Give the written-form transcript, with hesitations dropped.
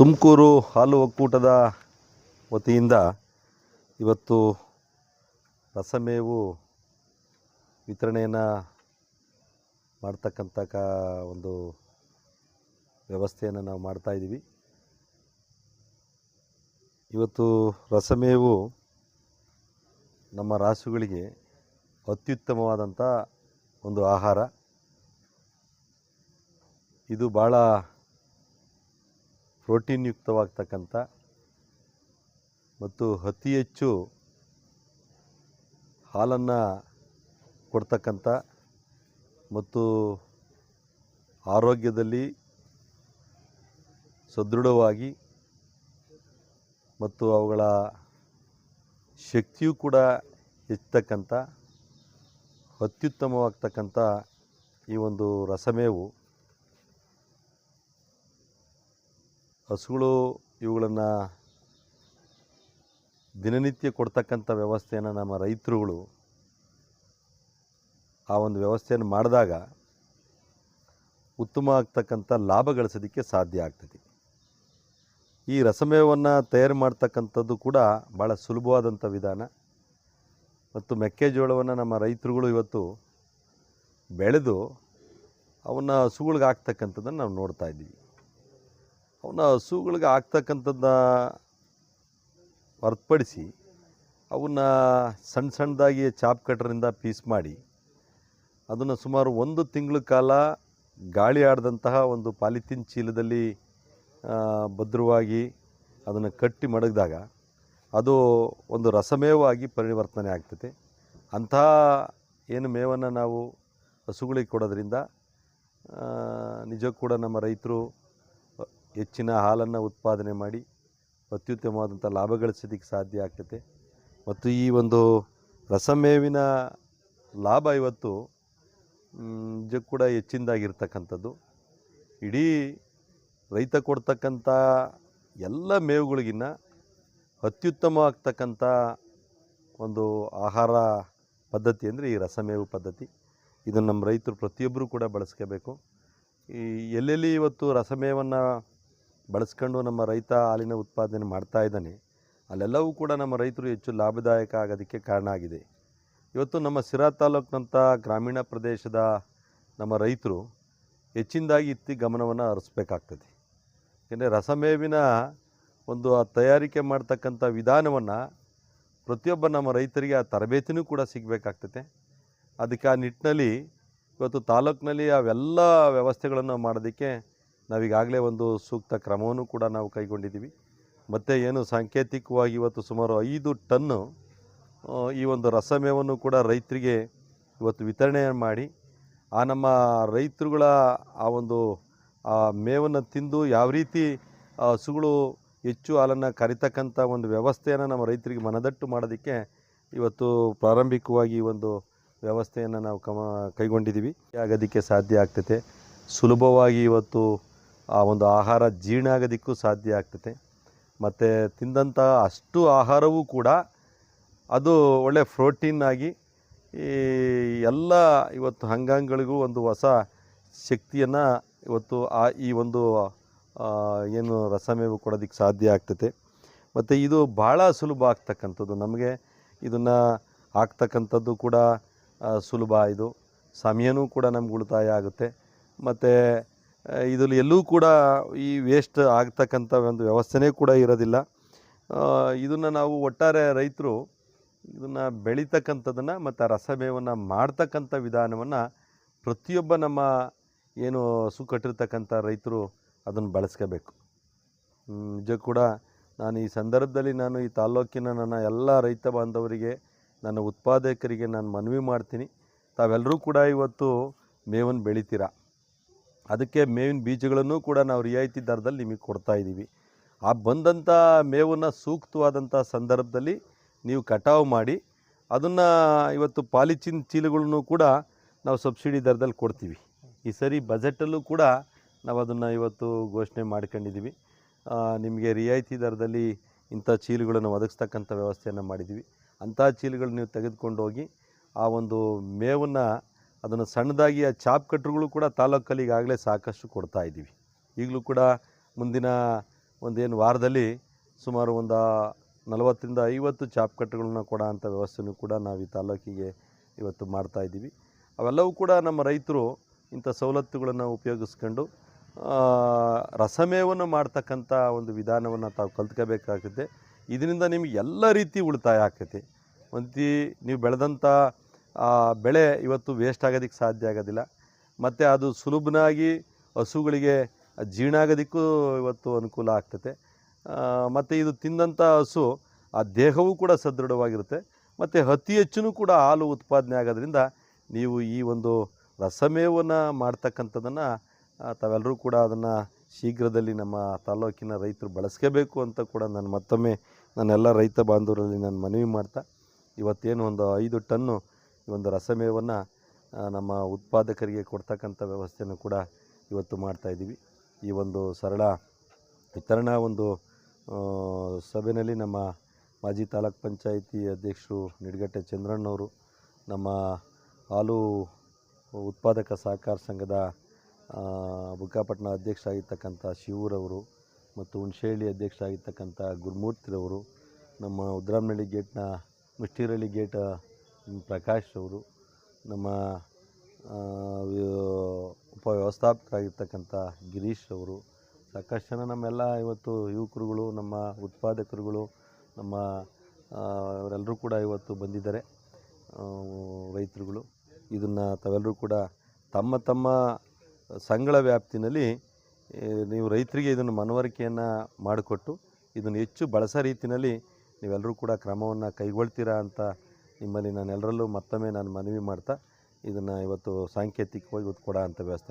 ತುಮಕೂರು ಹಾಲು ಒಕ್ಕೂಟದ ವತಿಯಿಂದ ಇವತ್ತು ರಸಮೇವು ವಿತರಣೆಯನ್ನು ಮಾಡ್ತಕ್ಕಂಥ ಒಂದು ವ್ಯವಸ್ಥೆಯನ್ನು ನಾವು ಮಾಡ್ತಾಯಿದ್ದೀವಿ. ಇವತ್ತು ರಸಮೇವು ನಮ್ಮ ರಾಸುಗಳಿಗೆ ಅತ್ಯುತ್ತಮವಾದಂಥ ಒಂದು ಆಹಾರ. ಇದು ಭಾಳ ಪ್ರೋಟೀನ್ ಯುಕ್ತವಾಗ್ತಕ್ಕಂಥ ಮತ್ತು ಅತಿ ಹೆಚ್ಚು ಹಾಲನ್ನು ಕೊಡ್ತಕ್ಕಂಥ ಮತ್ತು ಆರೋಗ್ಯದಲ್ಲಿ ಸದೃಢವಾಗಿ ಮತ್ತು ಅವುಗಳ ಶಕ್ತಿಯೂ ಕೂಡ ಹೆಚ್ಚತಕ್ಕಂಥ ಅತ್ಯುತ್ತಮವಾಗ್ತಕ್ಕಂಥ ಈ ಒಂದು ರಸಮೇವು ಹಸುಗಳು ಇವುಗಳನ್ನು ದಿನನಿತ್ಯ ಕೊಡ್ತಕ್ಕಂಥ ವ್ಯವಸ್ಥೆಯನ್ನು ನಮ್ಮ ರೈತರುಗಳು ಆ ಒಂದು ವ್ಯವಸ್ಥೆಯನ್ನು ಮಾಡಿದಾಗ ಉತ್ತಮ ಆಗ್ತಕ್ಕಂಥ ಲಾಭ ಗಳಿಸೋದಕ್ಕೆ ಸಾಧ್ಯ ಆಗ್ತದೆ. ಈ ರಸಮೇವನ್ನು ತಯಾರು ಮಾಡ್ತಕ್ಕಂಥದ್ದು ಕೂಡ ಭಾಳ ಸುಲಭವಾದಂಥ ವಿಧಾನ. ಮತ್ತು ಮೆಕ್ಕೆಜೋಳವನ್ನು ನಮ್ಮ ರೈತರುಗಳು ಇವತ್ತು ಬೆಳೆದು ಅವನ್ನ ಹಸುಗಳಿಗೆ ಹಾಕ್ತಕ್ಕಂಥದ್ದನ್ನು ನಾವು ನೋಡ್ತಾ ಇದ್ದೀವಿ. ಅವನ್ನ ಹಸುಗಳಿಗೆ ಹಾಕ್ತಕ್ಕಂಥದ್ದನ್ನ ಹೊರತುಪಡಿಸಿ ಅವನ್ನ ಸಣ್ಣ ಸಣ್ಣದಾಗಿ ಚಾಪ್ ಕಟ್ರಿಂದ ಪೀಸ್ ಮಾಡಿ ಅದನ್ನು ಸುಮಾರು 1 ತಿಂಗಳ ಕಾಲ ಗಾಳಿ ಆಡದಂತಹ ಒಂದು ಪಾಲಿಥೀನ್ ಚೀಲದಲ್ಲಿ ಭದ್ರವಾಗಿ ಅದನ್ನು ಕಟ್ಟಿ ಮಡಗಿದಾಗ ಅದು ಒಂದು ರಸಮೇವಾಗಿ ಪರಿವರ್ತನೆ ಆಗ್ತದೆ. ಅಂತಹ ಏನು ಮೇವನ್ನು ನಾವು ಹಸುಗಳಿಗೆ ಕೊಡೋದ್ರಿಂದ ನಿಜಕ್ಕೂ ಕೂಡ ನಮ್ಮ ರೈತರು ಹೆಚ್ಚಿನ ಹಾಲನ್ನು ಉತ್ಪಾದನೆ ಮಾಡಿ ಅತ್ಯುತ್ತಮವಾದಂಥ ಲಾಭ ಗಳಿಸೋದಕ್ಕೆ ಸಾಧ್ಯ ಆಗ್ತದೆ. ಮತ್ತು ಈ ಒಂದು ರಸಮೇವಿನ ಲಾಭ ಇವತ್ತು ನಿಜಕ್ಕೂ ಕೂಡ ಹೆಚ್ಚಿನದಾಗಿರ್ತಕ್ಕಂಥದ್ದು. ಇಡೀ ರೈತ ಕೊಡ್ತಕ್ಕಂಥ ಎಲ್ಲ ಮೇವುಗಳಿಗಿನ್ನ ಅತ್ಯುತ್ತಮವಾಗ್ತಕ್ಕಂಥ ಒಂದು ಆಹಾರ ಪದ್ಧತಿ ಅಂದರೆ ಈ ರಸಮೇವು ಪದ್ಧತಿ. ಇದನ್ನು ನಮ್ಮ ರೈತರು ಪ್ರತಿಯೊಬ್ಬರೂ ಕೂಡ ಬಳಸ್ಕೋಬೇಕು. ಈ ಎಲ್ಲೆಲ್ಲಿ ಇವತ್ತು ರಸಮೇವನ್ನು ಬಳಸ್ಕೊಂಡು ನಮ್ಮ ರೈತ ಹಾಲಿನ ಉತ್ಪಾದನೆ ಮಾಡ್ತಾ ಇದ್ದಾನೆ ಅಲ್ಲೆಲ್ಲವೂ ಕೂಡ ನಮ್ಮ ರೈತರು ಹೆಚ್ಚು ಲಾಭದಾಯಕ ಆಗೋದಕ್ಕೆ ಕಾರಣ ಆಗಿದೆ. ಇವತ್ತು ನಮ್ಮ ಸಿರಾ ತಾಲೂಕಿನಂಥ ಗ್ರಾಮೀಣ ಪ್ರದೇಶದ ನಮ್ಮ ರೈತರು ಹೆಚ್ಚಿನದಾಗಿ ಗಮನವನ್ನು ಹರಿಸ್ಬೇಕಾಗ್ತದೆ. ಯಾಕೆಂದರೆ ರಸಮೇವಿನ ಒಂದು ತಯಾರಿಕೆ ಮಾಡ್ತಕ್ಕಂಥ ವಿಧಾನವನ್ನು ಪ್ರತಿಯೊಬ್ಬ ನಮ್ಮ ರೈತರಿಗೆ ಆ ತರಬೇತಿನೂ ಕೂಡ ಸಿಗಬೇಕಾಗ್ತದೆ. ಅದಕ್ಕೆ ಆ ನಿಟ್ಟಿನಲ್ಲಿ ಇವತ್ತು ತಾಲೂಕಿನಲ್ಲಿ ಅವೆಲ್ಲ ವ್ಯವಸ್ಥೆಗಳನ್ನು ಮಾಡೋದಕ್ಕೆ ನಾವೀಗಾಗಲೇ ಒಂದು ಸೂಕ್ತ ಕ್ರಮವನ್ನು ಕೂಡ ನಾವು ಕೈಗೊಂಡಿದ್ದೀವಿ. ಮತ್ತು ಏನು ಸಾಂಕೇತಿಕವಾಗಿ ಇವತ್ತು ಸುಮಾರು 5 ಟನ್ನು ಈ ಒಂದು ರಸಮೇವನ್ನು ಕೂಡ ರೈತರಿಗೆ ಇವತ್ತು ವಿತರಣೆ ಮಾಡಿ ಆ ನಮ್ಮ ರೈತರುಗಳ ಆ ಒಂದು ಆ ಮೇವನ್ನು ತಿಂದು ಯಾವ ರೀತಿ ಹಸುಗಳು ಹೆಚ್ಚು ಹಾಲನ್ನು ಕರಿತಕ್ಕಂಥ ಒಂದು ವ್ಯವಸ್ಥೆಯನ್ನು ನಮ್ಮ ರೈತರಿಗೆ ಮನದಟ್ಟು ಮಾಡೋದಕ್ಕೆ ಇವತ್ತು ಪ್ರಾರಂಭಿಕವಾಗಿ ಒಂದು ವ್ಯವಸ್ಥೆಯನ್ನು ನಾವು ಕೈಗೊಂಡಿದ್ದೀವಿ. ಆಗೋದಕ್ಕೆ ಸಾಧ್ಯ ಆಗ್ತದೆ. ಸುಲಭವಾಗಿ ಇವತ್ತು ಆ ಒಂದು ಆಹಾರ ಜೀರ್ಣ ಆಗೋದಕ್ಕೂ ಸಾಧ್ಯ ಆಗ್ತದೆ. ಮತ್ತು ತಿಂದಂಥ ಅಷ್ಟು ಆಹಾರವೂ ಕೂಡ ಅದು ಒಳ್ಳೆ ಪ್ರೋಟೀನ್ ಆಗಿ ಈ ಎಲ್ಲ ಇವತ್ತು ಅಂಗಾಂಗಗಳಿಗೂ ಒಂದು ಹೊಸ ಶಕ್ತಿಯನ್ನು ಇವತ್ತು ಈ ಒಂದು ಏನು ರಸಮೇವು ಕೊಡೋದಕ್ಕೆ ಸಾಧ್ಯ ಆಗ್ತದೆ. ಮತ್ತು ಇದು ಭಾಳ ಸುಲಭ ಆಗ್ತಕ್ಕಂಥದ್ದು. ನಮಗೆ ಇದನ್ನು ಹಾಕ್ತಕ್ಕಂಥದ್ದು ಕೂಡ ಸುಲಭ. ಇದು ಸಮಯನೂ ಕೂಡ ನಮ್ಗೆ ಉಳಿತಾಯ ಆಗುತ್ತೆ. ಮತ್ತು ಇದರಲ್ಲಿ ಎಲ್ಲೂ ಕೂಡ ಈ ವೇಸ್ಟ್ ಆಗ್ತಕ್ಕಂಥ ಒಂದು ವ್ಯವಸ್ಥೆನೇ ಕೂಡ ಇರೋದಿಲ್ಲ. ಇದನ್ನು ನಾವು ಒಟ್ಟಾರೆ ರೈತರು ಇದನ್ನು ಬೆಳೀತಕ್ಕಂಥದ್ದನ್ನು ಮತ್ತು ರಸಮೇವನ್ನು ಮಾಡ್ತಕ್ಕಂಥ ವಿಧಾನವನ್ನು ಪ್ರತಿಯೊಬ್ಬ ನಮ್ಮ ಏನು ಹಸು ಕಟ್ಟಿರ್ತಕ್ಕಂಥ ರೈತರು ಅದನ್ನು ಬಳಸ್ಕೋಬೇಕು. ನಿಜ ಕೂಡ ನಾನು ಈ ಸಂದರ್ಭದಲ್ಲಿ ನಾನು ಈ ತಾಲ್ಲೂಕಿನ ನನ್ನ ಎಲ್ಲ ರೈತ ಬಾಂಧವರಿಗೆ ನನ್ನ ಉತ್ಪಾದಕರಿಗೆ ನಾನು ಮನವಿ ಮಾಡ್ತೀನಿ. ತಾವೆಲ್ಲರೂ ಕೂಡ ಇವತ್ತು ಮೇವನ್ನು ಬೆಳಿತೀರ. ಅದಕ್ಕೆ ಮೇವಿನ ಬೀಜಗಳನ್ನು ಕೂಡ ನಾವು ರಿಯಾಯಿತಿ ದರದಲ್ಲಿ ನಿಮಗೆ ಕೊಡ್ತಾಯಿದ್ದೀವಿ. ಆ ಬಂದಂಥ ಮೇವನ್ನು ಸೂಕ್ತವಾದಂಥ ಸಂದರ್ಭದಲ್ಲಿ ನೀವು ಕಟಾವು ಮಾಡಿ ಅದನ್ನು ಇವತ್ತು ಪಾಲಿಥೀನ್ ಚೀಲಗಳನ್ನು ಕೂಡ ನಾವು ಸಬ್ಸಿಡಿ ದರದಲ್ಲಿ ಕೊಡ್ತೀವಿ. ಈ ಸರಿ ಬಜೆಟಲ್ಲೂ ಕೂಡ ನಾವು ಅದನ್ನು ಇವತ್ತು ಘೋಷಣೆ ಮಾಡ್ಕೊಂಡಿದ್ದೀವಿ. ನಿಮಗೆ ರಿಯಾಯಿತಿ ದರದಲ್ಲಿ ಇಂಥ ಚೀಲಗಳನ್ನು ಒದಗಿಸ್ತಕ್ಕಂಥ ವ್ಯವಸ್ಥೆಯನ್ನು ಮಾಡಿದ್ದೀವಿ. ಅಂಥ ಚೀಲಗಳು ನೀವು ತೆಗೆದುಕೊಂಡು ಹೋಗಿ ಆ ಒಂದು ಮೇವನ್ನು ಅದನ್ನು ಸಣ್ಣದಾಗಿ ಆ ಚಾಪ್ ಕಟ್ರುಗಳು ಕೂಡ ತಾಲೂಕಲ್ಲಿ ಈಗಾಗಲೇ ಸಾಕಷ್ಟು ಕೊಡ್ತಾ ಇದ್ದೀವಿ. ಈಗಲೂ ಕೂಡ ಮುಂದಿನ ಒಂದೇನು ವಾರದಲ್ಲಿ ಸುಮಾರು ಒಂದು 40ರಿಂದ 50 ಚಾಪ್ ಕಟ್ಟುಗಳನ್ನ ಕೊಡೋ ಅಂಥ ವ್ಯವಸ್ಥೆನೂ ಕೂಡ ನಾವು ಈ ತಾಲೂಕಿಗೆ ಇವತ್ತು ಮಾಡ್ತಾಯಿದ್ದೀವಿ. ಅವೆಲ್ಲವೂ ಕೂಡ ನಮ್ಮ ರೈತರು ಇಂಥ ಸವಲತ್ತುಗಳನ್ನು ಉಪಯೋಗಿಸ್ಕೊಂಡು ರಸಮೇವನ್ನು ಮಾಡ್ತಕ್ಕಂಥ ಒಂದು ವಿಧಾನವನ್ನು ತಾವು ಕಲ್ತ್ಕೋಬೇಕಾಗುತ್ತೆ. ಇದರಿಂದ ನಿಮಗೆ ಎಲ್ಲ ರೀತಿ ಉಳಿತಾಯ ಆಗ್ತೈತಿ. ಒಂದು ನೀವು ಬೆಳೆದಂಥ ಬೆಳೆ ಇವತ್ತು ವೇಸ್ಟ್ ಆಗೋದಕ್ಕೆ ಸಾಧ್ಯ ಆಗೋದಿಲ್ಲ. ಮತ್ತು ಅದು ಸುಲಭನಾಗಿ ಹಸುಗಳಿಗೆ ಜೀರ್ಣ ಆಗೋದಕ್ಕೂ ಇವತ್ತು ಅನುಕೂಲ ಆಗ್ತೈತೆ. ಮತ್ತು ಇದು ತಿಂದಂಥ ಹಸು ಆ ದೇಹವೂ ಕೂಡ ಸದೃಢವಾಗಿರುತ್ತೆ. ಮತ್ತು ಅತಿ ಹೆಚ್ಚು ಕೂಡ ಹಾಲು ಉತ್ಪಾದನೆ ಆಗೋದ್ರಿಂದ ನೀವು ಈ ಒಂದು ರಸಮೇವನ್ನು ಮಾಡ್ತಕ್ಕಂಥದ್ದನ್ನು ತಾವೆಲ್ಲರೂ ಕೂಡ ಅದನ್ನು ಶೀಘ್ರದಲ್ಲಿ ನಮ್ಮ ತಾಲೂಕಿನ ರೈತರು ಬಳಸ್ಕೋಬೇಕು ಅಂತ ಕೂಡ ನಾನು ಮತ್ತೊಮ್ಮೆ ನನ್ನೆಲ್ಲ ರೈತ ಬಾಂಧವರಲ್ಲಿ ನಾನು ಮನವಿ ಮಾಡ್ತಾ, ಇವತ್ತೇನು ಒಂದು 5 ಟನ್ನು ಈ ಒಂದು ರಸಮೇವನ್ನು ನಮ್ಮ ಉತ್ಪಾದಕರಿಗೆ ಕೊಡ್ತಕ್ಕಂಥ ವ್ಯವಸ್ಥೆಯನ್ನು ಕೂಡ ಇವತ್ತು ಮಾಡ್ತಾಯಿದ್ದೀವಿ. ಈ ಒಂದು ಸರಳ ವಿತರಣಾ ಒಂದು ಸಭೆಯಲ್ಲಿ ನಮ್ಮ ಮಾಜಿ ತಾಲೂಕ್ ಪಂಚಾಯಿತಿ ಅಧ್ಯಕ್ಷರು ನಿಡಗಟ್ಟೆ ಚಂದ್ರಣ್ಣವರು, ನಮ್ಮ ಹಾಲು ಉತ್ಪಾದಕ ಸಹಕಾರ ಸಂಘದ ಬುಕ್ಕಾಪಟ್ಟಣ ಅಧ್ಯಕ್ಷರಾಗಿರ್ತಕ್ಕಂಥ ಶಿವರವರು ಮತ್ತು ಹುಣಸೇಹಳ್ಳಿ ಅಧ್ಯಕ್ಷರಾಗಿರ್ತಕ್ಕಂಥ ಗುರುಮೂರ್ತಿರವರು, ನಮ್ಮ ಉದ್ರಾಮನಹಳ್ಳಿ ಗೇಟ್ನ ಮುಷ್ಟಿರಳ್ಳಿ ಗೇಟ್ ಪ್ರಕಾಶ್ ಅವರು, ನಮ್ಮ ಉಪವ್ಯವಸ್ಥಾಪಕರಾಗಿರ್ತಕ್ಕಂಥ ಗಿರೀಶ್ ಅವರು, ಸಾಕಷ್ಟು ಜನ ನಮ್ಮೆಲ್ಲ ಇವತ್ತು ಯುವಕರುಗಳು, ನಮ್ಮ ಉತ್ಪಾದಕರುಗಳು, ನಮ್ಮ ಅವರೆಲ್ಲರೂ ಕೂಡ ಇವತ್ತು ಬಂದಿದ್ದಾರೆ. ರೈತರುಗಳು ಇದನ್ನು ತಾವೆಲ್ಲರೂ ಕೂಡ ತಮ್ಮ ತಮ್ಮ ಸಂಘಗಳ ವ್ಯಾಪ್ತಿನಲ್ಲಿ ನೀವು ರೈತರಿಗೆ ಇದನ್ನು ಮನವರಿಕೆಯನ್ನು ಮಾಡಿಕೊಟ್ಟು ಇದನ್ನು ಹೆಚ್ಚು ಬಳಸೋ ರೀತಿಯಲ್ಲಿ ನೀವೆಲ್ಲರೂ ಕೂಡ ಕ್ರಮವನ್ನು ಕೈಗೊಳ್ತೀರಾ ಅಂತ ನಿಮ್ಮಲ್ಲಿ ನಾನೆಲ್ಲರಲ್ಲೂ ಮತ್ತೊಮ್ಮೆ ನಾನು ಮನವಿ ಮಾಡ್ತಾ ಇದನ್ನು ಇವತ್ತು ಸಾಂಕೇತಿಕವಾಗಿ ಕೊಡೋ ಅಂಥ ವ್ಯವಸ್ಥೆ